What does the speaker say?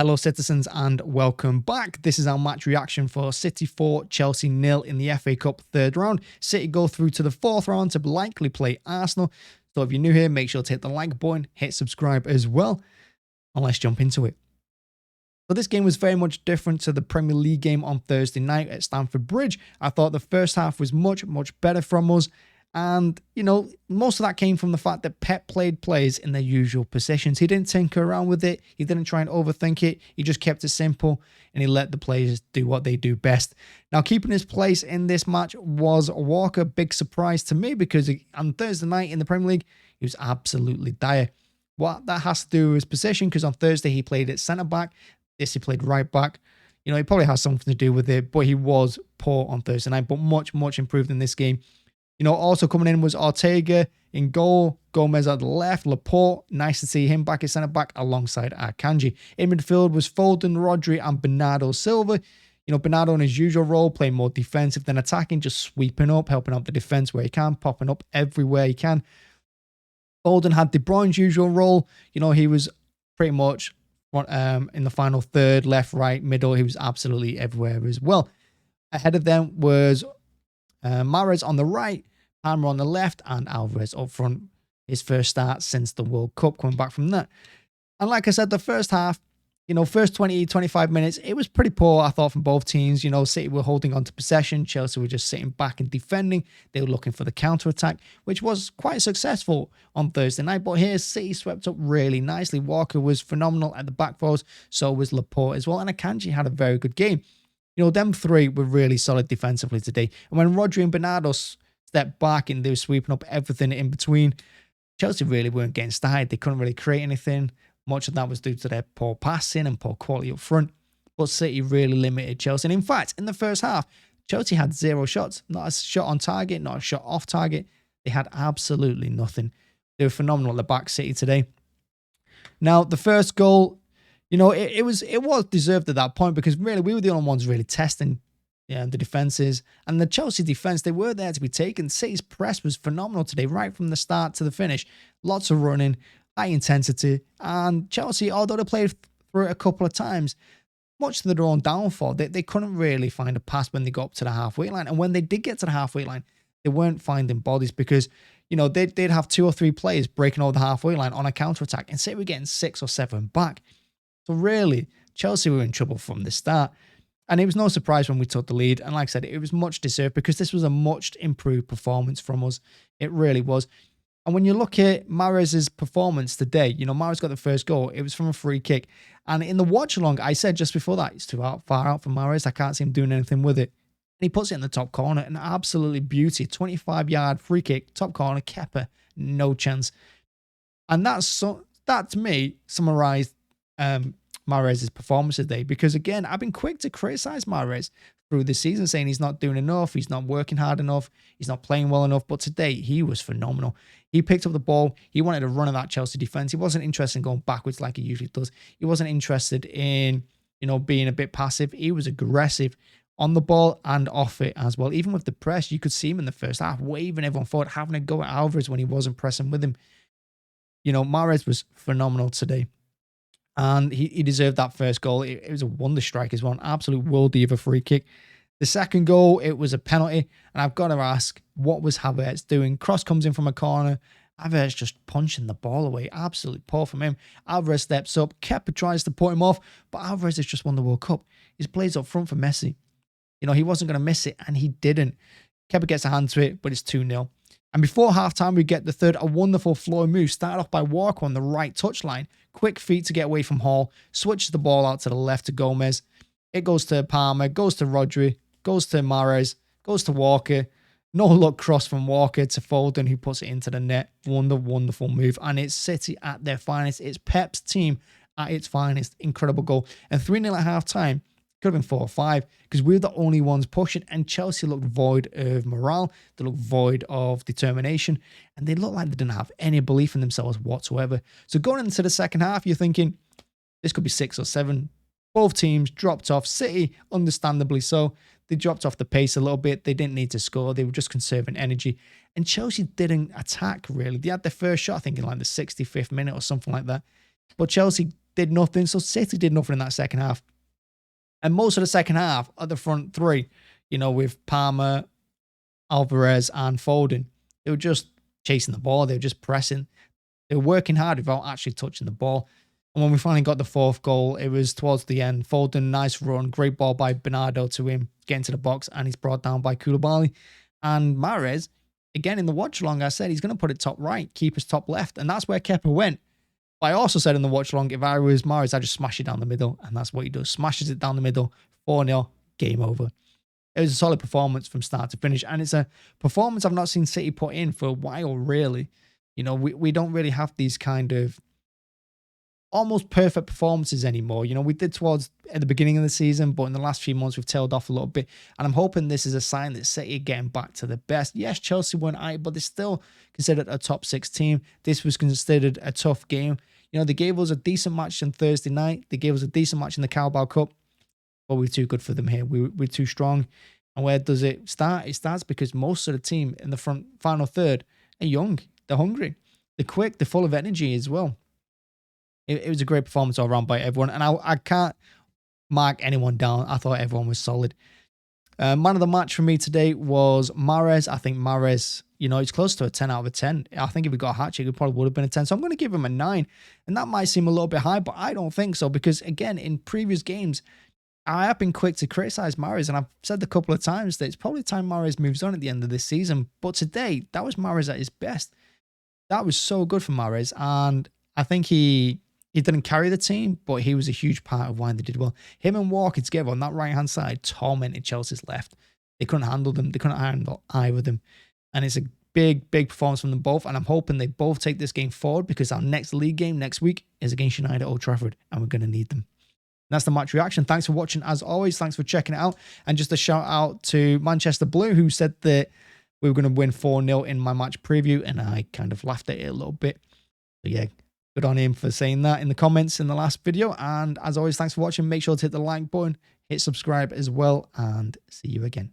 Hello citizens and welcome back. This is our match reaction for City 4, Chelsea 0 in the FA Cup third round. City go through to the fourth round to likely play Arsenal. So if you're new here, make sure to hit the like button, hit subscribe as well, and let's jump into it. So this game was very much different to the Premier League game on Thursday night at Stamford Bridge. I thought the first half was much better from us. And, most of that came from the fact that Pep played players in their usual positions. He didn't tinker around with it. He didn't try and overthink it. He just kept it simple and he let the players do what they do best. Now, keeping his place in this match was Walker. Big surprise to me because on Thursday night in the Premier League, he was absolutely dire. What that has to do with his position, because on Thursday he played at centre-back. This he played right-back. He probably has something to do with it, but he was poor on Thursday night, but much improved in this game. Also coming in was Ortega in goal, Gomez at the left, Laporte, nice to see him back at centre-back alongside Akanji. In midfield was Foden, Rodri and Bernardo Silva. Bernardo in his usual role, playing more defensive than attacking, just sweeping up, helping out the defence where he can, popping up everywhere he can. Foden had De Bruyne's usual role. He was pretty much in the final third, left, right, middle. He was absolutely everywhere as well. Ahead of them was Mahrez on the right, Palmer on the left, and Alvarez up front. His first start since the World Cup, coming back from that. And like I said, the first half, first 20, 25 minutes, it was pretty poor, I thought, from both teams. City were holding on to possession. Chelsea were just sitting back and defending. They were looking for the counter-attack, which was quite successful on Thursday night. But here, City swept up really nicely. Walker was phenomenal at the back post. So was Laporte as well. And Akanji had a very good game. Them three were really solid defensively today. And when Rodri and Bernardo stepped back and they were sweeping up everything in between, Chelsea really weren't getting started. They couldn't really create anything. Much of that was due to their poor passing and poor quality up front. But City really limited Chelsea. And in fact, in the first half, Chelsea had 0 shots. Not a shot on target, not a shot off target. They had absolutely nothing. They were phenomenal at the back, City, today. Now, the first goal, it was deserved at that point because really we were the only ones really testing the defenses. And the Chelsea defense, they were there to be taken. City's press was phenomenal today, right from the start to the finish. Lots of running, high intensity. And Chelsea, although they played through it a couple of times, much to their own downfall, they couldn't really find a pass when they got up to the halfway line. And when they did get to the halfway line, they weren't finding bodies because, they'd have 2 or 3 players breaking over the halfway line on a counter-attack. And City were getting 6 or 7 back. So really, Chelsea were in trouble from the start. And it was no surprise when we took the lead. And like I said, it was much deserved because this was a much improved performance from us. It really was. And when you look at Mahrez's performance today, Mahrez got the first goal. It was from a free kick. And in the watch-along, I said just before that, it's too far out for Mahrez. I can't see him doing anything with it. And he puts it in the top corner. An absolutely beauty. 25-yard free kick, top corner, Kepa, no chance. And that to me summarized Mahrez's performance today, because again, I've been quick to criticize Mahrez through the season, saying he's not doing enough, he's not working hard enough, he's not playing well enough. But today, he was phenomenal. He picked up the ball. He wanted to run at that Chelsea defense. He wasn't interested in going backwards like he usually does. He wasn't interested in, being a bit passive. He was aggressive on the ball and off it as well. Even with the press, you could see him in the first half waving everyone forward, having a go at Alvarez when he wasn't pressing with him. Mahrez was phenomenal today. And he deserved that first goal. It was a wonder strike as well. An absolute worldie of a free kick. The second goal, it was a penalty. And I've got to ask, what was Havertz doing? Cross comes in from a corner. Havertz just punching the ball away. Absolutely poor from him. Alvarez steps up. Kepa tries to put him off. But Alvarez has just won the World Cup. He's plays up front for Messi. He wasn't going to miss it. And he didn't. Kepa gets a hand to it, but it's 2-0. And before halftime, we get the third, a wonderful flow move. Started off by Walker on the right touchline. Quick feet to get away from Hall. Switches the ball out to the left to Gomez. It goes to Palmer, goes to Rodri, goes to Mahrez, goes to Walker. No look cross from Walker to Foden, who puts it into the net. Wonderful move. And it's City at their finest. It's Pep's team at its finest. Incredible goal. And 3-0 at halftime. Could have been 4 or 5 because we were the only ones pushing, and Chelsea looked void of morale. They looked void of determination, and they looked like they didn't have any belief in themselves whatsoever. So going into the second half, you're thinking this could be 6 or 7. Both teams dropped off. City, understandably so, they dropped off the pace a little bit. They didn't need to score. They were just conserving energy. And Chelsea didn't attack, really. They had their first shot, I think, in like the 65th minute or something like that. But Chelsea did nothing. So City did nothing in that second half. And most of the second half at the front three, with Palmer, Alvarez, and Foden, they were just chasing the ball. They were just pressing. They were working hard without actually touching the ball. And when we finally got the fourth goal, it was towards the end. Foden, nice run, great ball by Bernardo to him, get into the box, and he's brought down by Koulibaly. And Mahrez, again in the watch along, I said he's going to put it top right, keeper's top left, and that's where Kepa went. But I also said in the watch along, if I was Mahrez, I'd just smash it down the middle, and that's what he does. Smashes it down the middle, 4-0, game over. It was a solid performance from start to finish, and it's a performance I've not seen City put in for a while, really. We don't really have these kind of almost perfect performances anymore. We did towards at the beginning of the season, but in the last few months, we've tailed off a little bit. And I'm hoping this is a sign that City are getting back to the best. Yes, Chelsea weren't out, but they're still considered a top 6 team. This was considered a tough game. They gave us a decent match on Thursday night. They gave us a decent match in the Carabao Cup, but we're too good for them here. We're too strong. And where does it start? It starts because most of the team in the final third are young. They're hungry. They're quick. They're full of energy as well. It was a great performance all around by everyone. And I can't mark anyone down. I thought everyone was solid. Man of the match for me today was Mahrez. I think Mahrez, he's close to a 10 out of 10. I think if he got a hat-trick, it probably would have been a 10. So I'm going to give him a 9. And that might seem a little bit high, but I don't think so. Because, again, in previous games, I have been quick to criticize Mahrez. And I've said a couple of times that it's probably time Mahrez moves on at the end of this season. But today, that was Mahrez at his best. That was so good for Mahrez. And I think he didn't carry the team, but he was a huge part of why they did well. Him and Walker together on that right-hand side tormented Chelsea's left. They couldn't handle them. They couldn't handle either of them. And it's a big, big performance from them both. And I'm hoping they both take this game forward because our next league game next week is against United at Old Trafford, and we're going to need them. And that's the match reaction. Thanks for watching as always. Thanks for checking it out. And just a shout out to Manchester Blue, who said that we were going to win 4-0 in my match preview, and I kind of laughed at it a little bit. So yeah, good on him for saying that in the comments in the last video. And as always, thanks for watching. Make sure to hit the like button, hit subscribe as well, and see you again.